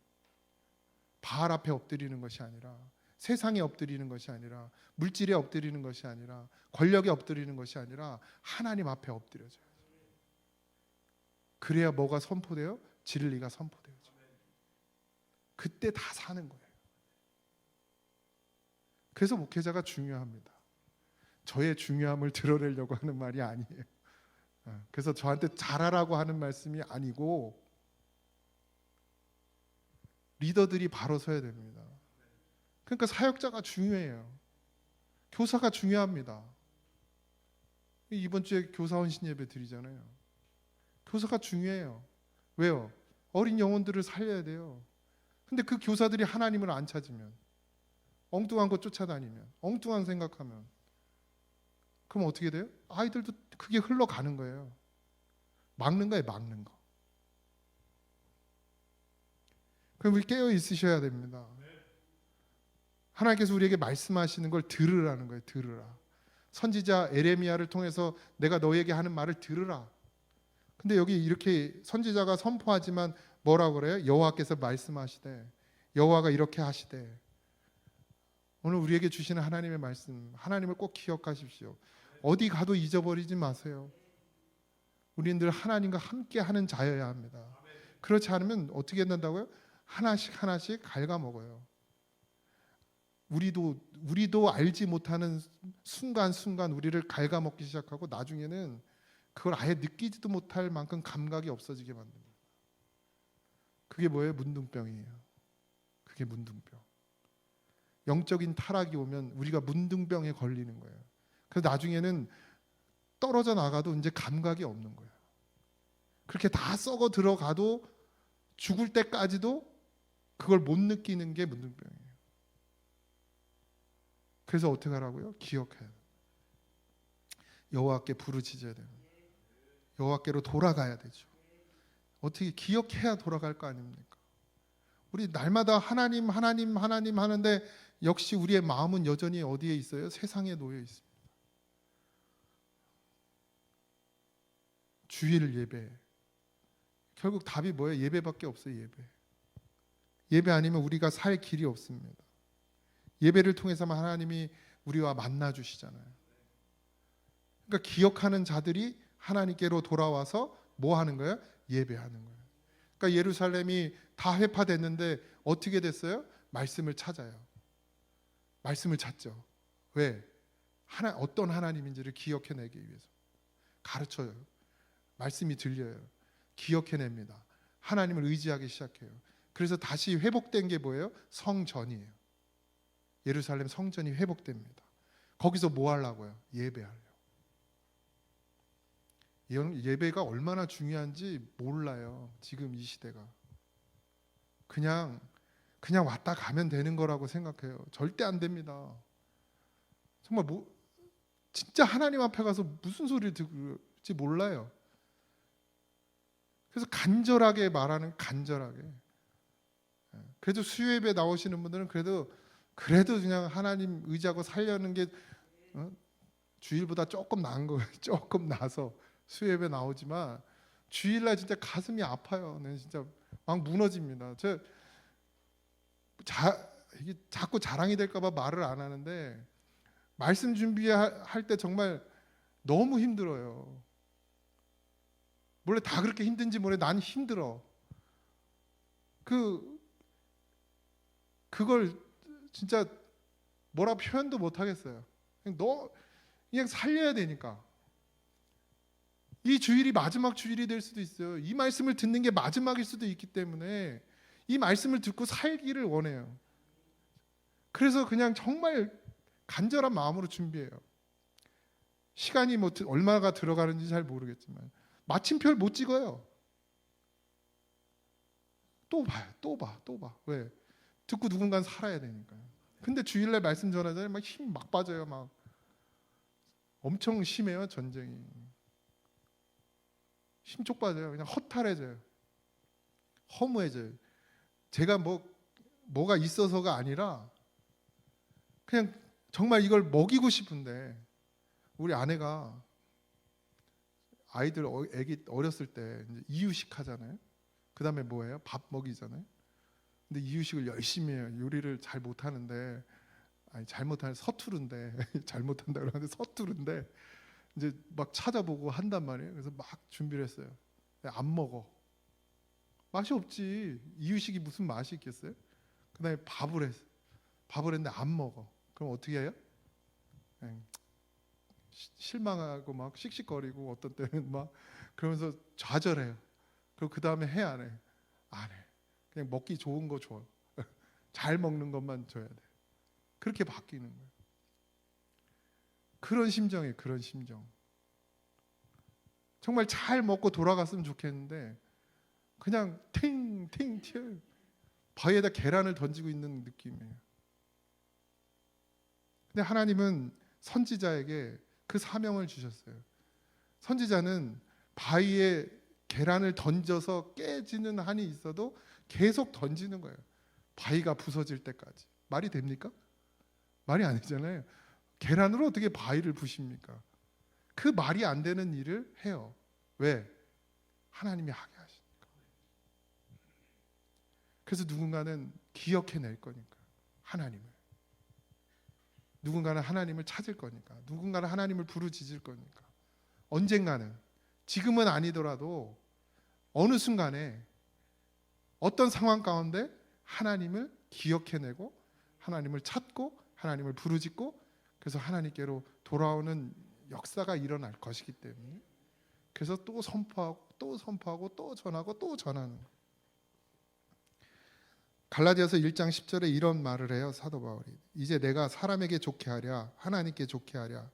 바알 앞에 엎드리는 것이 아니라, 세상에 엎드리는 것이 아니라, 물질에 엎드리는 것이 아니라, 권력에 엎드리는 것이 아니라 하나님 앞에 엎드려져요. 그래야 뭐가 선포돼요? 진리가 선포돼요. 그때 다 사는 거예요. 그래서 목회자가 중요합니다. 저의 중요함을 드러내려고 하는 말이 아니에요. 그래서 저한테 잘하라고 하는 말씀이 아니고, 리더들이 바로 서야 됩니다. 그러니까 사역자가 중요해요. 교사가 중요합니다. 이번 주에 교사 헌신 예배 드리잖아요. 교사가 중요해요. 왜요? 어린 영혼들을 살려야 돼요. 근데 그 교사들이 하나님을 안 찾으면, 엉뚱한 거 쫓아다니면, 엉뚱한 생각하면, 그럼 어떻게 돼요? 아이들도 그게 흘러가는 거예요. 막는 거예요, 막는 거. 그럼 우리 깨어 있으셔야 됩니다. 하나님께서 우리에게 말씀하시는 걸 들으라는 거예요. 들으라. 선지자 에레미야를 통해서 내가 너에게 하는 말을 들으라. 근데 여기 이렇게 선지자가 선포하지만 뭐라고 그래요? 여호와께서 말씀하시되, 여호와가 이렇게 하시되. 오늘 우리에게 주시는 하나님의 말씀, 하나님을 꼭 기억하십시오. 어디 가도 잊어버리지 마세요. 우리는 늘 하나님과 함께 하는 자여야 합니다. 그렇지 않으면 어떻게 된다고요? 하나씩 하나씩 갉아먹어요. 우리도 알지 못하는 순간순간 우리를 갉아먹기 시작하고, 나중에는 그걸 아예 느끼지도 못할 만큼 감각이 없어지게 만듭니다. 그게 뭐예요? 문둥병이에요. 그게 문둥병. 영적인 타락이 오면 우리가 문둥병에 걸리는 거예요. 그래서 나중에는 떨어져 나가도 이제 감각이 없는 거예요. 그렇게 다 썩어 들어가도 죽을 때까지도 그걸 못 느끼는 게 문둥병이에요. 그래서 어떻게 하라고요? 기억해야 돼요. 여호와께 부르짖어야 돼요. 여호와께로 돌아가야 되죠. 어떻게 기억해야 돌아갈 거 아닙니까? 우리 날마다 하나님 하나님 하나님 하는데 역시 우리의 마음은 여전히 어디에 있어요? 세상에 놓여 있습니다. 주일 예배, 결국 답이 뭐예요? 예배밖에 없어요. 예배 아니면 우리가 살 길이 없습니다. 예배를 통해서만 하나님이 우리와 만나 주시잖아요. 그러니까 기억하는 자들이 하나님께로 돌아와서 뭐 하는 거예요? 예배하는 거예요. 그러니까 예루살렘이 다 회파됐는데 어떻게 됐어요? 말씀을 찾아요. 말씀을 찾죠. 왜? 어떤 하나님인지를 기억해내기 위해서. 가르쳐요. 말씀이 들려요. 기억해냅니다. 하나님을 의지하기 시작해요. 그래서 다시 회복된 게 뭐예요? 성전이에요. 예루살렘 성전이 회복됩니다. 거기서 뭐 하려고요? 예배하려고. 예배가 얼마나 중요한지 몰라요. 지금 이 시대가. 그냥 왔다 가면 되는 거라고 생각해요. 절대 안 됩니다. 정말 진짜 하나님 앞에 가서 무슨 소리를 들을지 몰라요. 그래서 간절하게 말하는, 간절하게. 그래도 수요예배 나오시는 분들은 그래도 그냥 하나님 의지하고 살려는 게 주일보다 조금 나은 거예요. 조금 나서 수요예배 나오지만 주일날 진짜 가슴이 아파요. 네, 진짜 막 무너집니다. 이게 자꾸 자랑이 될까봐 말을 안 하는데 말씀 준비할 때 정말 너무 힘들어요. 원래 다 그렇게 힘든지 모르겠는데 난 힘들어. 그걸 진짜 뭐라 표현도 못 하겠어요. 그냥 살려야 되니까. 이 주일이 마지막 주일이 될 수도 있어요. 이 말씀을 듣는 게 마지막일 수도 있기 때문에 이 말씀을 듣고 살기를 원해요. 그래서 그냥 정말 간절한 마음으로 준비해요. 시간이 얼마가 들어가는지 잘 모르겠지만 마침표를 못 찍어요. 또 봐요. 또 봐. 왜? 듣고 누군가는 살아야 되니까요. 근데 주일날 말씀 전하잖아요. 막 힘 막 빠져요. 막 엄청 심해요. 전쟁이. 힘쪽 빠져요. 그냥 허탈해져요. 허무해져요. 제가 뭐가 있어서가 아니라 그냥 정말 이걸 먹이고 싶은데 우리 아내가 애기 어렸을 때 이제 이유식 하잖아요. 그 다음에 뭐예요? 밥 먹이잖아요. 근데 이유식을 열심히 해요. 요리를 잘 못하는데 서투른데 잘못한다 그러는데 서투른데 이제 막 찾아보고 한단 말이에요. 그래서 막 준비를 했어요. 안 먹어. 맛이 없지. 이유식이 무슨 맛이 있겠어요? 그 다음에 밥을 했는데 안 먹어. 그럼 어떻게 해요? 실망하고 막 씩씩거리고 어떤 때는 막 그러면서 좌절해요. 그리고 그 다음에 해 안 해? 안 해. 그냥 먹기 좋은 거 줘. 잘 먹는 것만 줘야 돼. 그렇게 바뀌는 거예요. 그런 심정이에요. 그런 심정. 정말 잘 먹고 돌아갔으면 좋겠는데 그냥 팅팅 튀어 바위에다 계란을 던지고 있는 느낌이에요. 근데 하나님은 선지자에게 그 사명을 주셨어요. 선지자는 바위에 계란을 던져서 깨지는 한이 있어도 계속 던지는 거예요. 바위가 부서질 때까지. 말이 됩니까? 말이 아니잖아요. 계란으로 어떻게 바위를 부십니까? 그 말이 안 되는 일을 해요. 왜? 하나님이 하게 하시니까. 그래서 누군가는 기억해낼 거니까. 하나님을. 누군가는 하나님을 찾을 거니까. 누군가는 하나님을 부르짖을 거니까. 언젠가는, 지금은 아니더라도 어느 순간에 어떤 상황 가운데 하나님을 기억해내고 하나님을 찾고 하나님을 부르짖고 그래서 하나님께로 돌아오는 역사가 일어날 것이기 때문에 그래서 또 선포하고 또 선포하고 또 전하고 또 전하는. 갈라디아서 1장 10절에 이런 말을 해요. 사도 바울이. 이제 내가 사람에게 좋게 하랴 하나님께 좋게 하랴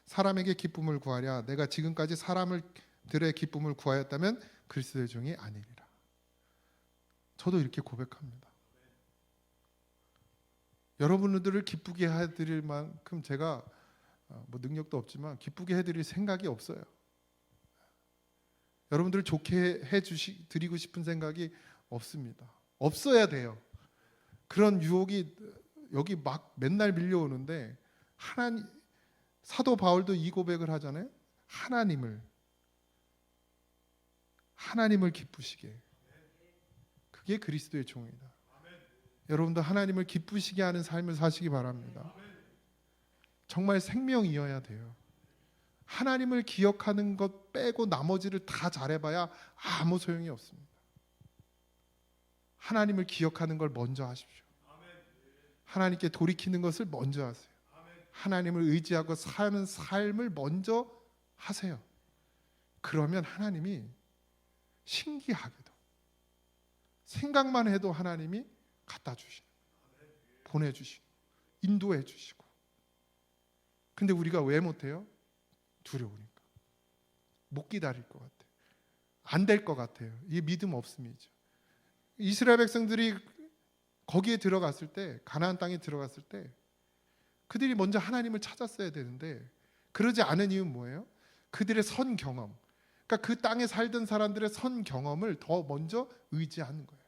사람에게 기쁨을 구하랴 내가 지금까지 사람들의 기쁨을 구하였다면 그리스도의 종이 아니리라. 저도 이렇게 고백합니다. 여러분들을 기쁘게 해드릴 만큼 제가 능력도 없지만 기쁘게 해드릴 생각이 없어요. 여러분들을 좋게 드리고 싶은 생각이 없습니다. 없어야 돼요. 그런 유혹이 여기 막 맨날 밀려오는데 사도 바울도 이 고백을 하잖아요. 하나님을 기쁘시게. 그게 그리스도의 종이다. 여러분도 하나님을 기쁘시게 하는 삶을 사시기 바랍니다. 정말 생명이어야 돼요. 하나님을 기억하는 것 빼고 나머지를 다 잘해봐야 아무 소용이 없습니다. 하나님을 기억하는 걸 먼저 하십시오. 하나님께 돌이키는 것을 먼저 하세요. 하나님을 의지하고 사는 삶을 먼저 하세요. 그러면 하나님이 신기하게도 생각만 해도 하나님이 갖다 주시고 보내주시고 인도해 주시고. 근데 우리가 왜 못해요? 두려우니까. 못 기다릴 것 같아요. 안 될 것 같아요. 이게 믿음 없음이죠. 이스라엘 백성들이 거기에 들어갔을 때, 가나안 땅에 들어갔을 때 그들이 먼저 하나님을 찾았어야 되는데 그러지 않은 이유는 뭐예요? 그들의 선 경험, 그러니까 그 땅에 살던 사람들의 선 경험을 더 먼저 의지하는 거예요.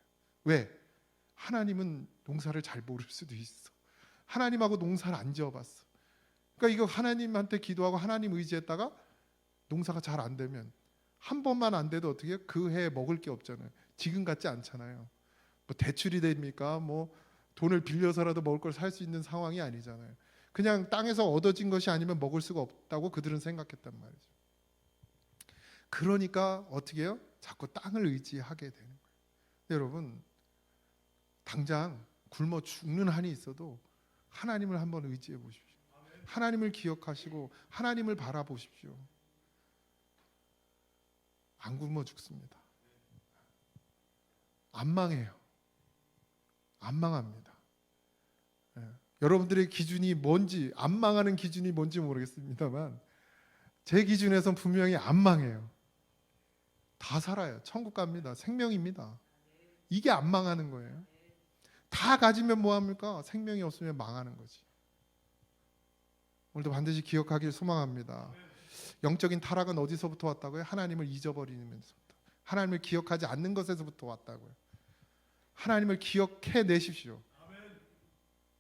왜? 하나님은 농사를 잘 모를 수도 있어. 하나님하고 농사를 안 지어봤어. 그러니까 이거 하나님한테 기도하고 하나님 의지했다가 농사가 잘 안 되면, 한 번만 안 돼도 어떻게 해요? 그 해에 먹을 게 없잖아요. 지금 같지 않잖아요. 뭐 대출이 됩니까? 뭐 돈을 빌려서라도 먹을 걸 살 수 있는 상황이 아니잖아요. 그냥 땅에서 얻어진 것이 아니면 먹을 수가 없다고 그들은 생각했단 말이죠. 그러니까 어떻게 해요? 자꾸 땅을 의지하게 되는 거예요. 여러분, 당장 굶어 죽는 한이 있어도 하나님을 한번 의지해 보십시오. 하나님을 기억하시고 하나님을 바라보십시오. 안 굶어 죽습니다. 안 망해요. 안 망합니다. 여러분들의 기준이 뭔지, 안 망하는 기준이 뭔지 모르겠습니다만 제 기준에선 분명히 안 망해요. 다 살아요. 천국 갑니다. 생명입니다. 이게 안 망하는 거예요. 다 가지면 뭐합니까? 생명이 없으면 망하는 거지. 오늘도 반드시 기억하길 소망합니다. 영적인 타락은 어디서부터 왔다고요? 하나님을 잊어버리면서부터, 하나님을 기억하지 않는 것에서부터 왔다고요. 하나님을 기억해 내십시오.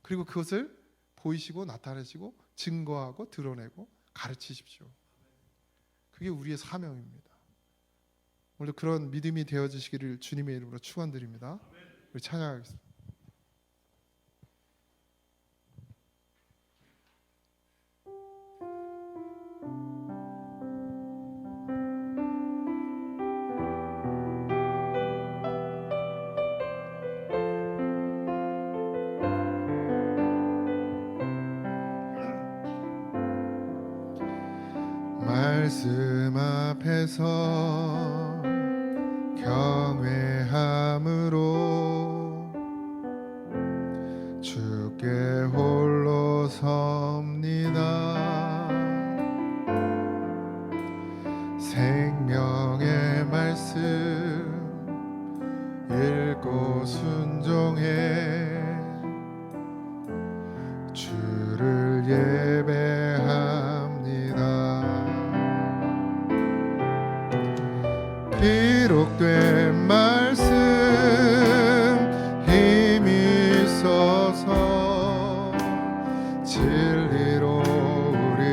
그리고 그것을 보이시고 나타내시고 증거하고 드러내고 가르치십시오. 그게 우리의 사명입니다. 오늘도 그런 믿음이 되어지시기를 주님의 이름으로 축원드립니다. 우리 찬양하겠습니다. 말씀 앞에서 경외함으로 주께 홀로 섭니다. 생명의 말씀 읽고 순종해 주를 예배합니다. 기록된 말씀 힘이 있어서 진리로 우리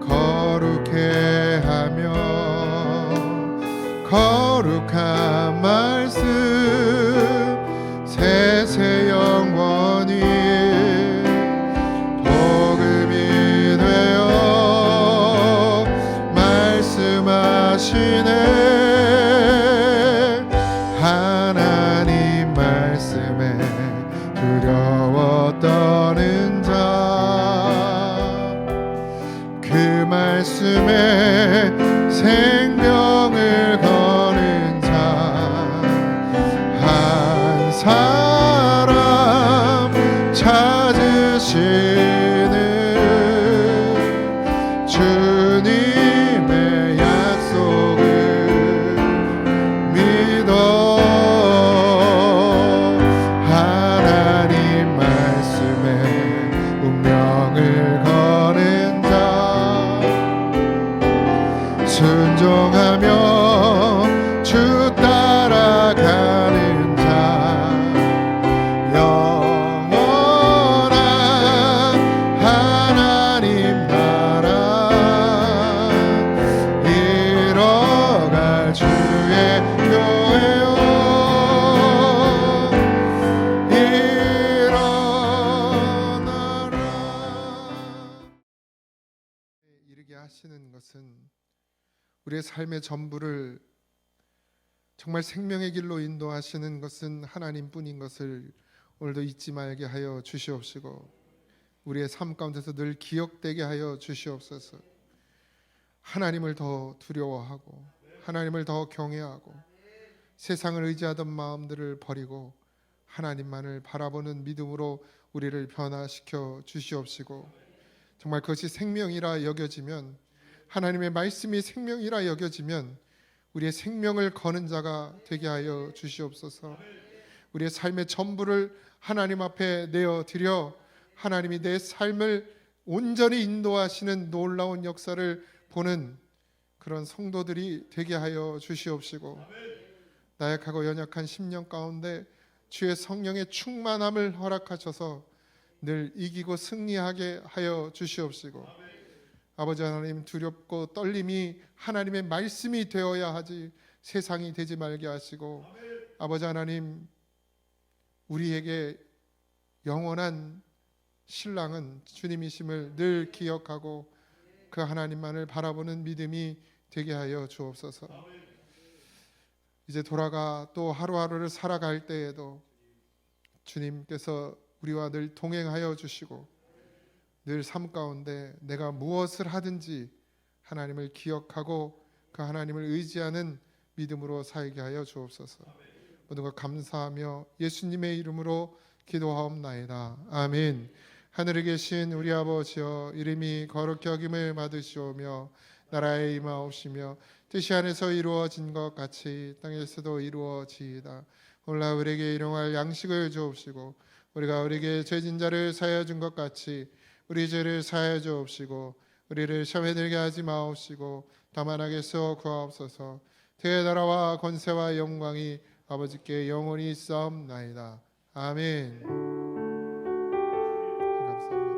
거룩해 하며 거룩한 말씀 세세 영원히 복음이 되어 말씀하시네. 하나님 말씀에 두려워 떠는 자, 그 말씀에 생명을 거는 자, 한 사람 찾으시는 주님의 약속을 믿어. 하나님 인도하시는 것은 우리의 삶의 전부를 정말 생명의 길로 인도하시는 것은 하나님뿐인 것을 오늘도 잊지 말게 하여 주시옵시고 우리의 삶 가운데서 늘 기억되게 하여 주시옵소서. 하나님을 더 두려워하고 하나님을 더 경외하고 세상을 의지하던 마음들을 버리고 하나님만을 바라보는 믿음으로 우리를 변화시켜 주시옵시고 정말 그것이 생명이라 여겨지면 하나님의 말씀이 생명이라 여겨지면 우리의 생명을 거는 자가 되게 하여 주시옵소서. 우리의 삶의 전부를 하나님 앞에 내어드려 하나님이 내 삶을 온전히 인도하시는 놀라운 역사를 보는 그런 성도들이 되게 하여 주시옵시고 나약하고 연약한 심령 가운데 주의 성령의 충만함을 허락하셔서 늘 이기고 승리하게 하여 주시옵시고 아버지 하나님 두렵고 떨림이 하나님의 말씀이 되어야 하지 세상이 되지 말게 하시고 아버지 하나님 우리에게 영원한 신랑은 주님이심을 늘 기억하고 그 하나님만을 바라보는 믿음이 되게 하여 주옵소서. 이제 돌아가 또 하루하루를 살아갈 때에도 주님께서 우리와 늘 동행하여 주시고 늘 삶 가운데 내가 무엇을 하든지 하나님을 기억하고 그 하나님을 의지하는 믿음으로 살게 하여 주옵소서. 모든 것 감사하며 예수님의 이름으로 기도하옵나이다. 아멘. 하늘에 계신 우리 아버지여 이름이 거룩히 여김을 받으시오며 나라에 임하옵시며 뜻이 하늘에서 이루어진 것 같이 땅에서도 이루어지이다. 오늘날 우리에게 일용할 양식을 주옵시고 우리가 우리에게 죄진 자를 사하여 준 것 같이 우리 죄를 사하여 주옵시고 우리를 시험에 들게 하지 마옵시고 다만 악에서 구하옵소서. 그의 나라와 권세와 영광이 아버지께 영원히 있사옵나이다. 아멘. 감사합니다.